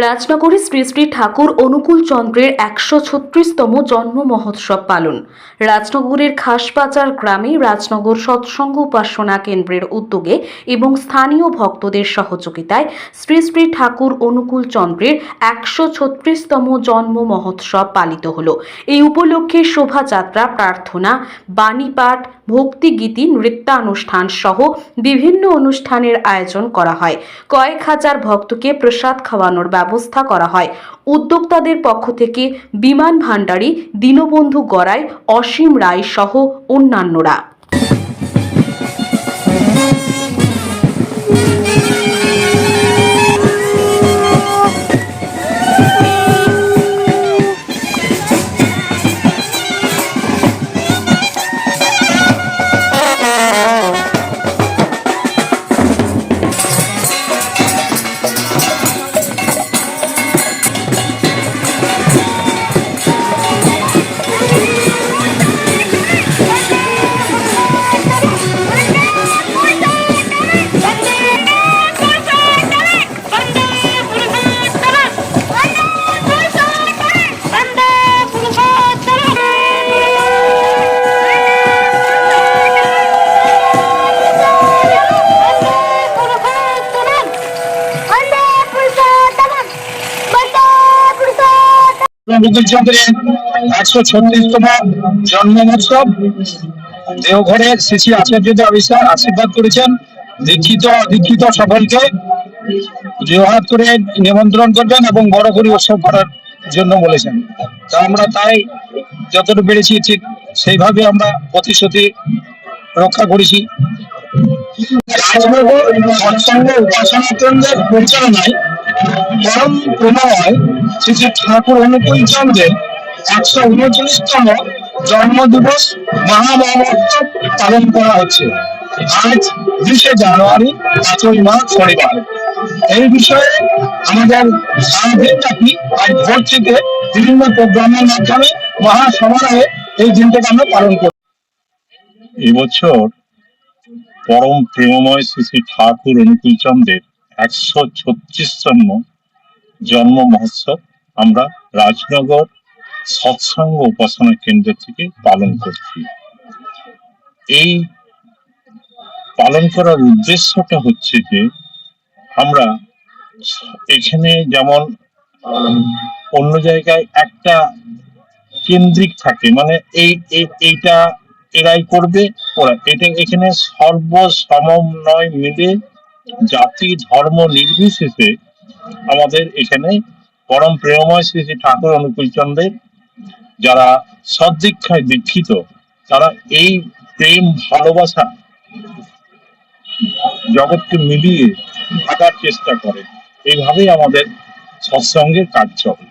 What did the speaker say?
রাজনগরে শ্রী শ্রী ঠাকুর অনুকূল চন্দ্রের ১৩৬তম জন্ম মহোৎসব পালন। রাজনগরের খাসবাজার গ্রামে রাজনগর সৎসঙ্গ উপাসনা কেন্দ্রের উদ্যোগে এবং স্থানীয় ভক্তদের সহযোগিতায় শ্রী শ্রী ঠাকুর অনুকূল চন্দ্রের ১৩৬তম জন্ম মহোৎসব পালিত হল। এই উপলক্ষে শোভাযাত্রা, প্রার্থনা, বাণীপাঠ, ভক্তিগীতি, নৃত্যানুষ্ঠান সহ বিভিন্ন অনুষ্ঠানের আয়োজন করা হয়। কয়েক হাজার ভক্তকে প্রসাদ খাওয়ানোর ব্যবস্থা করা হয়। উদ্যোক্তাদের পক্ষ থেকে বিমান ভান্ডারী, দীনবন্ধু গড়াই, অসীম রায় সহ অন্যান্যরা। অনুকূল চন্দ্রের ১৩৬তম জন্ম মহোৎসব দেওঘরের শ্রী শ্রী আচার্যদেব আশীর্বাদ করেছেন। দীক্ষিত সকলকে জোহার করে নিমন্ত্রণ করবেন এবং বড় করে উৎসব করার জন্য বলেছেন। তা আমরা তাই যতটুকু পেরেছি ঠিক সেইভাবে আমরা প্রতিশ্রুতি রক্ষা করেছি। রাজনগর সৎসঙ্গ উপাসনা কেন্দ্রের পরিচালনায় পরম প্রেমময় শ্রী শ্রী ঠাকুর অনুকূল চন্দ্রের ১৩৯তম জন্মদিবস মহামহোৎসব পালন করা হচ্ছে আজ ২০শে জানুয়ারি, ৫ই মার্চ শনিবার। এই বিষয়ে আমাদের সারাদিনব্যাপী আজ ভোর থেকে বিভিন্ন প্রোগ্রামের মাধ্যমে মহাসমারোহে এই দিনটাকে আমরা পালন করি। এবছর পরম প্রেমময় শ্রী শ্রী ঠাকুর অনুকূল চন্দ্রের ১৩৬তম জন্ম মহোৎসব আমরা রাজনগর সৎসঙ্গ উপাসনা কেন্দ্র থেকে পালন করছি। এই পালন করার উদ্দেশ্যটা হচ্ছে যে আমরা এখানে যেমন অন্য জায়গায় একটা কেন্দ্রিক থাকে, মানে এইটা এরাই করবে, ওরা এটা, এখানে সর্বসমন্বয় মিলে জাতি ধর্ম নির্বিশেষে আমাদের এখানে পরম প্রেমময় শ্রী শ্রী ঠাকুর অনুকূল চন্দ্রের যারা সদ্দীক্ষায় দীক্ষিত, তারা এই প্রেম ভালোবাসা জগৎকে মিলিয়ে থাকার চেষ্টা করে। এইভাবেই আমাদের সৎসঙ্গের কাজ চলে।